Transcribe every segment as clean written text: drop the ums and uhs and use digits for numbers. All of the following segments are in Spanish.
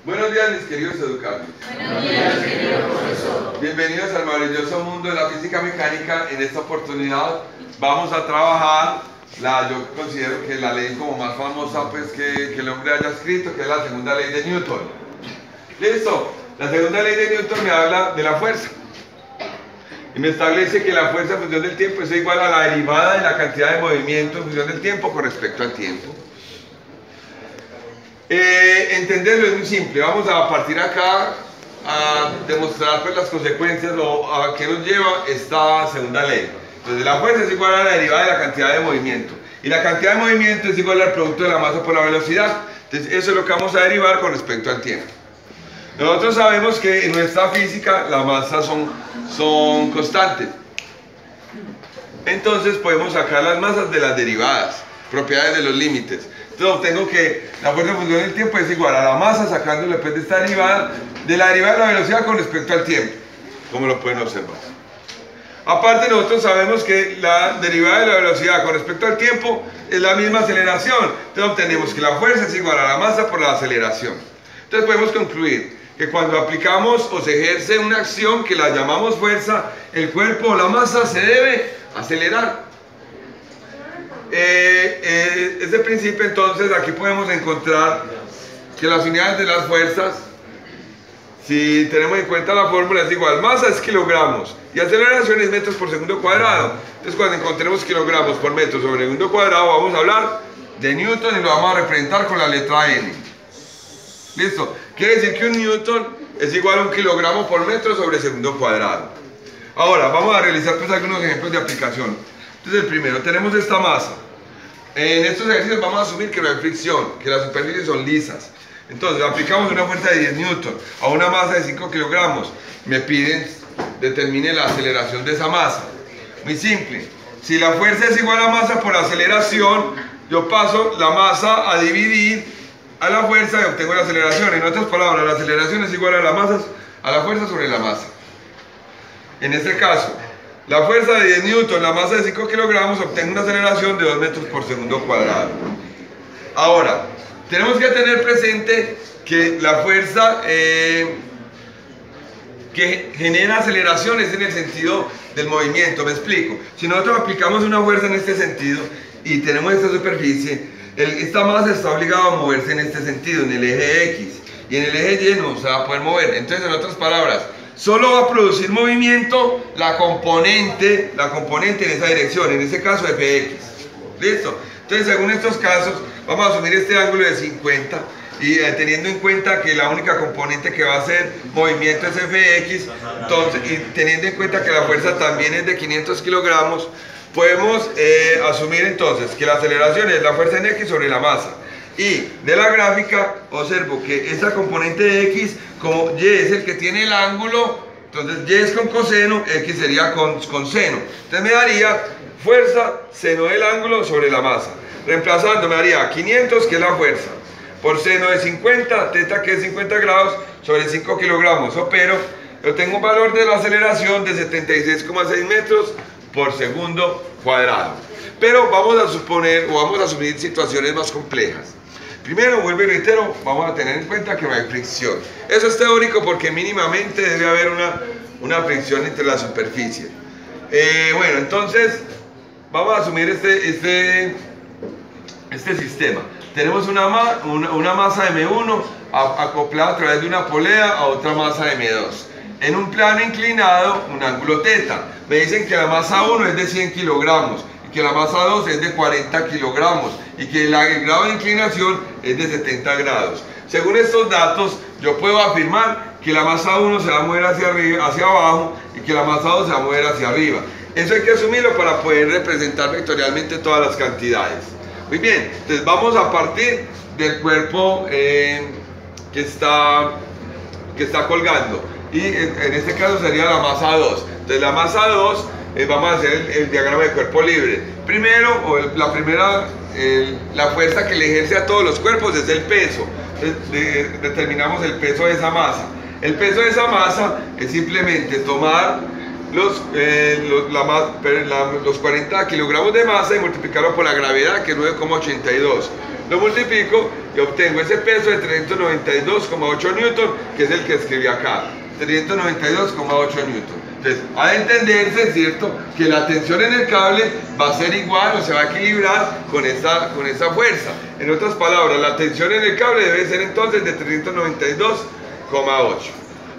Buenos días, mis queridos educandos. Buenos días, querido profesor. Bienvenidos al maravilloso mundo de la física mecánica. En esta oportunidad vamos a trabajar yo considero que la ley como más famosa pues que el hombre haya escrito, que es la segunda ley de Newton. ¿Listo? La segunda ley de Newton me habla de la fuerza y me establece que la fuerza en función del tiempo es igual a la derivada de la cantidad de movimiento en función del tiempo con respecto al tiempo. Entenderlo es muy simple. Vamos a partir acá a demostrar pues las consecuencias o a qué nos lleva esta segunda ley. Entonces la fuerza es igual a la derivada de la cantidad de movimiento y la cantidad de movimiento es igual al producto de la masa por la velocidad. Entonces eso es lo que vamos a derivar con respecto al tiempo. Nosotros sabemos que en nuestra física las masas son constantes, entonces podemos sacar las masas de las derivadas, propiedades de los límites. Entonces obtengo que la fuerza en función del tiempo es igual a la masa sacándole pues de esta derivada, de la derivada de la velocidad con respecto al tiempo, como lo pueden observar. Aparte nosotros sabemos que la derivada de la velocidad con respecto al tiempo es la misma aceleración. Entonces obtenemos que la fuerza es igual a la masa por la aceleración. Entonces podemos concluir que cuando aplicamos o se ejerce una acción que la llamamos fuerza, el cuerpo o la masa se debe acelerar. Este principio entonces aquí podemos encontrar que las unidades de las fuerzas, si tenemos en cuenta la fórmula, es igual, masa es kilogramos y aceleración es metros por segundo cuadrado. Entonces cuando encontremos kilogramos por metro sobre segundo cuadrado vamos a hablar de Newton y lo vamos a representar con la letra N. ¿Listo? Quiere decir que un Newton es igual a un kilogramo por metro sobre segundo cuadrado. Ahora vamos a realizar pues algunos ejemplos de aplicación. Entonces el primero, tenemos esta masa. En estos ejercicios vamos a asumir que no hay fricción, que las superficies son lisas. Entonces aplicamos una fuerza de 10 newton a una masa de 5 kilogramos. Me piden determine la aceleración de esa masa. Muy simple. Si la fuerza es igual a masa por aceleración, yo paso la masa a dividir a la fuerza y obtengo la aceleración. En otras palabras, la aceleración es igual a la fuerza sobre la masa. En este caso, la fuerza de 10 newton, la masa de 5 kilogramos, obtengo una aceleración de 2 metros por segundo cuadrado. Ahora, tenemos que tener presente que la fuerza que genera aceleraciones en el sentido del movimiento. Me explico. Si nosotros aplicamos una fuerza en este sentido y tenemos esta superficie, esta masa está obligada a moverse en este sentido, en el eje X, y en el eje Y no se va a poder mover. Entonces, en otras palabras, solo va a producir movimiento la componente en esa dirección, en este caso Fx. ¿Listo? Entonces, según estos casos, vamos a asumir este ángulo de 50 y teniendo en cuenta que la única componente que va a hacer movimiento es Fx, entonces, y teniendo en cuenta que la fuerza también es de 500 kilogramos, podemos asumir entonces que la aceleración es la fuerza en X sobre la masa. Y de la gráfica observo que esta componente de X, como Y es el que tiene el ángulo, entonces Y es con coseno, X sería con seno. Entonces me daría fuerza seno del ángulo sobre la masa. Reemplazando me daría 500, que es la fuerza, por seno de 50, teta que es 50 grados, sobre 5 kilogramos. Pero yo tengo un valor de la aceleración de 76,6 metros por segundo cuadrado. Pero vamos a suponer o vamos a asumir situaciones más complejas. Primero, vuelvo y reitero, vamos a tener en cuenta que no hay fricción. Eso es teórico porque mínimamente debe haber una fricción entre las superficies. Bueno, entonces vamos a asumir este sistema. Tenemos una masa M1 acoplada a través de una polea a otra masa M2. En un plano inclinado, un ángulo teta. Me dicen que la masa 1 es de 100 kilogramos. Que la masa 2 es de 40 kilogramos y que el grado de inclinación es de 70 grados. Según estos datos, yo puedo afirmar que la masa 1 se va a mover hacia arriba, hacia abajo, y que la masa 2 se va a mover hacia arriba. Eso hay que asumirlo para poder representar vectorialmente todas las cantidades. Muy bien, entonces vamos a partir del cuerpo que está colgando. Y en este caso sería la masa 2. Entonces la masa 2, vamos a hacer el diagrama de cuerpo libre. Primero, la fuerza que le ejerce a todos los cuerpos es el peso. Entonces, determinamos el peso de esa masa. El peso de esa masa es simplemente tomar los 40 kilogramos de masa y multiplicarlo por la gravedad, que es 9,82. Lo multiplico y obtengo ese peso de 392,8 newton, que es el que escribí acá, 392,8 newton. Entonces, ha de entenderse, ¿cierto?, que la tensión en el cable va a ser igual o se va a equilibrar con esa fuerza. En otras palabras, la tensión en el cable debe ser entonces de 392,8.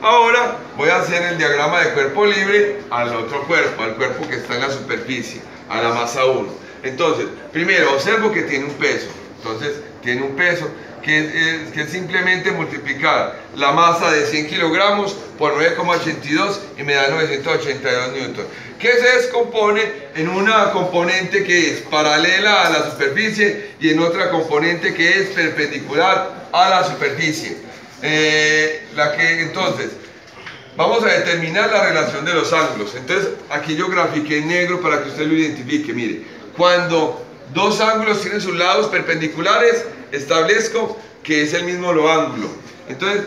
Ahora voy a hacer el diagrama de cuerpo libre al otro cuerpo, al cuerpo que está en la superficie, a la masa 1. Entonces, primero observo que tiene un peso. Entonces, tiene un peso que es simplemente multiplicar la masa de 100 kilogramos por 9,82 y me da 982 newton, que se descompone en una componente que es paralela a la superficie y en otra componente que es perpendicular a la superficie. Entonces, vamos a determinar la relación de los ángulos. Entonces, aquí yo grafiqué en negro para que usted lo identifique. Mire, cuando dos ángulos tienen sus lados perpendiculares, establezco que es el mismo ángulo. Entonces,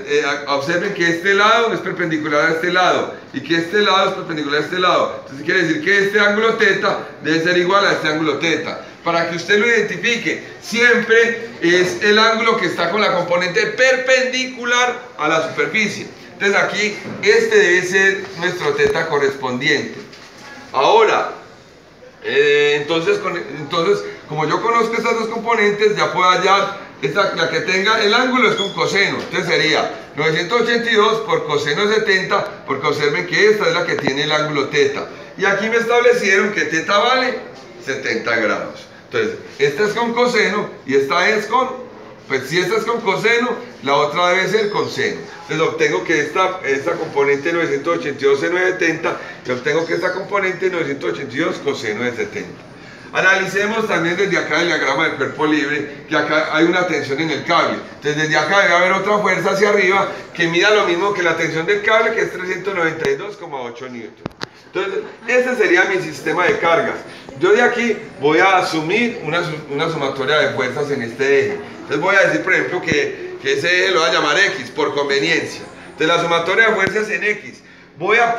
observen que este lado es perpendicular a este lado y que este lado es perpendicular a este lado. Entonces, quiere decir que este ángulo θ debe ser igual a este ángulo θ. Para que usted lo identifique, siempre es el ángulo que está con la componente perpendicular a la superficie. Entonces, aquí este debe ser nuestro θ correspondiente. Ahora, entonces, como yo conozco estas dos componentes, ya puedo hallar la que tenga el ángulo es con coseno. Entonces sería 982 por coseno de 70, porque observen que esta es la que tiene el ángulo θ. Y aquí me establecieron que θ vale 70 grados. Entonces, esta es con coseno y esta es con, pues si esta es con coseno, la otra debe ser con seno. Entonces obtengo que esta componente 982 seno de 70 y obtengo que esta componente 982 coseno de 70. Analicemos también desde acá el diagrama del cuerpo libre, que acá hay una tensión en el cable. Entonces desde acá debe haber otra fuerza hacia arriba que mida lo mismo que la tensión del cable, que es 392,8 newton. Entonces ese sería mi sistema de cargas. Yo de aquí voy a asumir una sumatoria de fuerzas en este eje. Entonces voy a decir, por ejemplo, que ese eje lo voy a llamar X por conveniencia. Entonces la sumatoria de fuerzas en X voy a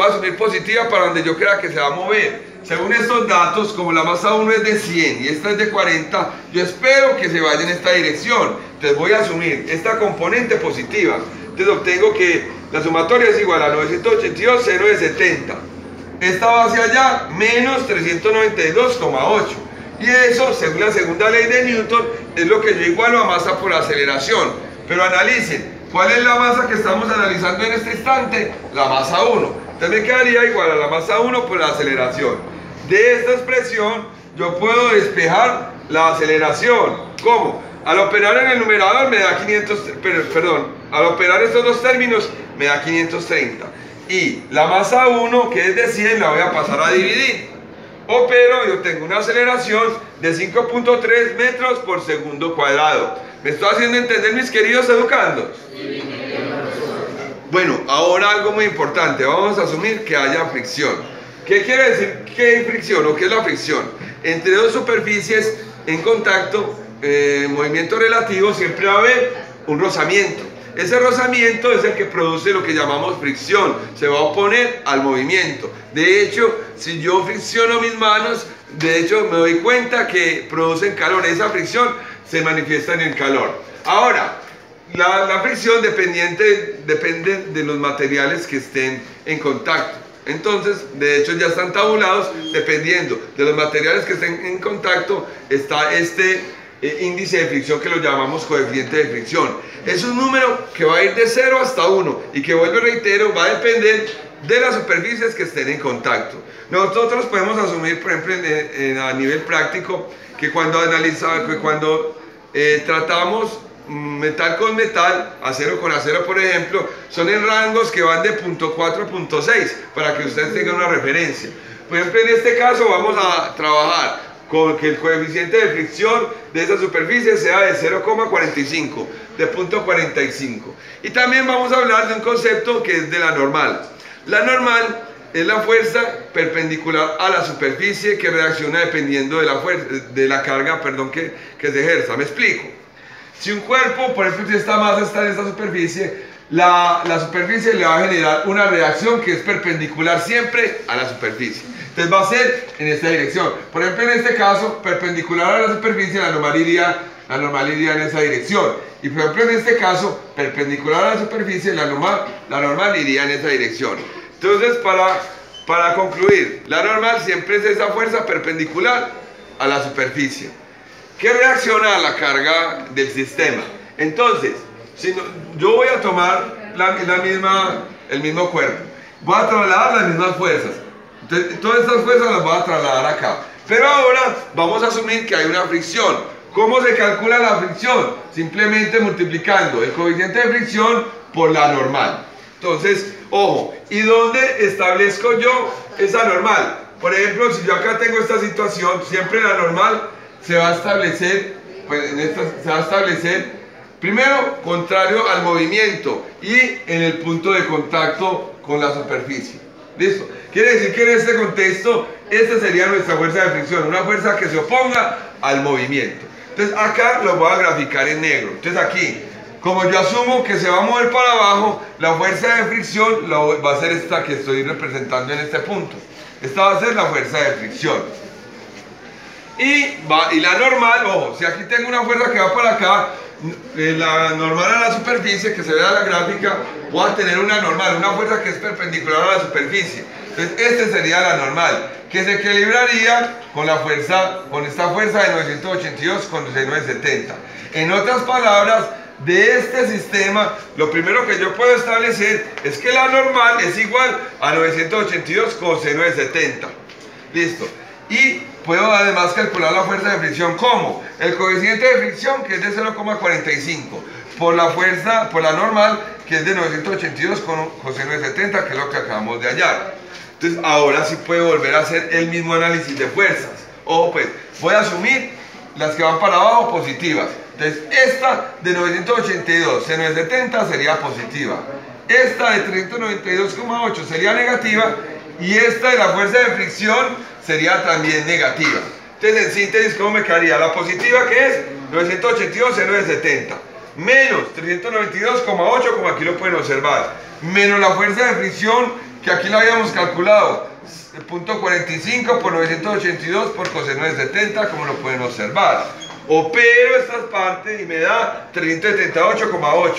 asumir positiva para donde yo crea que se va a mover. Según estos datos, como la masa 1 es de 100 y esta es de 40, yo espero que se vaya en esta dirección. Entonces voy a asumir esta componente positiva. Entonces obtengo que la sumatoria es igual a 982 seno de 70. Esta va hacia allá, menos 392,8. Y eso, según la segunda ley de Newton, es lo que yo igualo a masa por aceleración. Pero analicen, ¿cuál es la masa que estamos analizando en este instante? La masa 1. Entonces me quedaría igual a la masa 1 por la aceleración. De esta expresión, yo puedo despejar la aceleración. ¿Cómo? Al operar en el numerador me da 500, al operar estos dos términos me da 530. Y la masa 1, que es de 100, la voy a pasar a dividir. Opero y obtengo una aceleración de 5.3 metros por segundo cuadrado. ¿Me estoy haciendo entender, mis queridos educandos? Sí. Bueno, ahora algo muy importante. Vamos a asumir que haya fricción. ¿Qué quiere decir que hay fricción o qué es la fricción? Entre dos superficies en contacto, movimiento relativo, siempre va a haber un rozamiento. Ese rozamiento es el que produce lo que llamamos fricción, se va a oponer al movimiento. De hecho, si yo fricciono mis manos, de hecho me doy cuenta que producen calor. Esa fricción se manifiesta en el calor. Ahora, la fricción depende de los materiales que estén en contacto. Entonces, de hecho ya están tabulados, dependiendo de los materiales que estén en contacto, está este índice de fricción que lo llamamos coeficiente de fricción. Es un número que va a ir de 0 hasta 1 y que, vuelvo y reitero, va a depender de las superficies que estén en contacto. Nosotros podemos asumir, por ejemplo, a nivel práctico, que cuando tratamos metal con metal, acero con acero, por ejemplo, son en rangos que van de 0.4 a 0.6, para que ustedes tengan una referencia. Por ejemplo, en este caso vamos a trabajar con que el coeficiente de fricción de esa superficie sea de 0,45, de 0.45. Y también vamos a hablar de un concepto que es de la normal. La normal es la fuerza perpendicular a la superficie que reacciona dependiendo de la carga que se ejerza. ¿Me explico? Si un cuerpo, por ejemplo, si esta masa está en esta superficie, la superficie le va a generar una reacción que es perpendicular siempre a la superficie. Entonces va a ser en esta dirección. Por ejemplo, en este caso, perpendicular a la superficie, la la normal iría en esa dirección. Y por ejemplo en este caso, perpendicular a la superficie, la normal iría en esa dirección. Entonces para concluir, la normal siempre es esa fuerza perpendicular a la superficie, que reacciona a la carga del sistema. Entonces, si no, yo voy a tomar el mismo cuerpo, voy a trasladar las mismas fuerzas. Entonces, todas estas fuerzas las voy a trasladar acá. Pero ahora vamos a asumir que hay una fricción. ¿Cómo se calcula la fricción? Simplemente multiplicando el coeficiente de fricción por la normal. Entonces, ojo, ¿y dónde establezco yo esa normal? Por ejemplo, si yo acá tengo esta situación, siempre la normal se va a establecer, primero contrario al movimiento y en el punto de contacto con la superficie. ¿Listo? Quiere decir que en este contexto, esta sería nuestra fuerza de fricción, una fuerza que se oponga al movimiento. Entonces acá lo voy a graficar en negro. Entonces aquí, como yo asumo que se va a mover para abajo, la fuerza de fricción va a ser esta que estoy representando en este punto. Esta va a ser la fuerza de fricción. Y la normal, ojo, si aquí tengo una fuerza que va para acá, la normal a la superficie, que se vea en la gráfica, voy a tener una normal, una fuerza que es perpendicular a la superficie. Entonces, esta sería la normal, que se equilibraría con esta fuerza de 982 con 970. En otras palabras, de este sistema, lo primero que yo puedo establecer es que la normal es igual a 982 coseno de 70. Listo. Y puedo además calcular la fuerza de fricción. ¿Cómo? El coeficiente de fricción, que es de 0,45, por la normal, que es de 982 con coseno de 70, que es lo que acabamos de hallar. Entonces, ahora sí puedo volver a hacer el mismo análisis de fuerzas. Ojo, pues, voy a asumir las que van para abajo positivas. Entonces, esta de 982, seno de 70 sería positiva. Esta de 392,8 sería negativa. Y esta de la fuerza de fricción sería también negativa. Entonces, en síntesis, ¿cómo me quedaría? La positiva, que es 982 seno de 70, menos 392,8, como aquí lo pueden observar, menos la fuerza de fricción, que aquí la habíamos calculado, 0.45 por 982 por coseno de 70, como lo pueden observar. Opero estas partes y me da 378,8.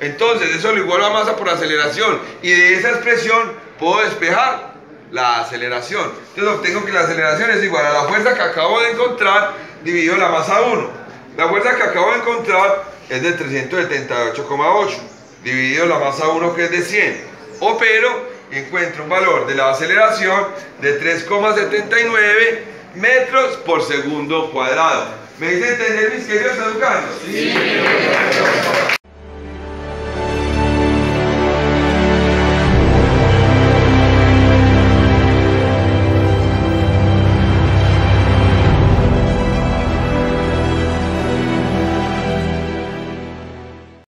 Entonces, eso lo igualo a masa por aceleración. Y de esa expresión puedo despejar la aceleración. Entonces obtengo que la aceleración es igual a la fuerza que acabo de encontrar dividido la masa 1. La fuerza que acabo de encontrar es de 378,8 dividido la masa 1, que es de 100. Opero y encuentro un valor de la aceleración de 3,79 metros por segundo cuadrado. ¿Me dicen entender, mis queridos educandos? Sí.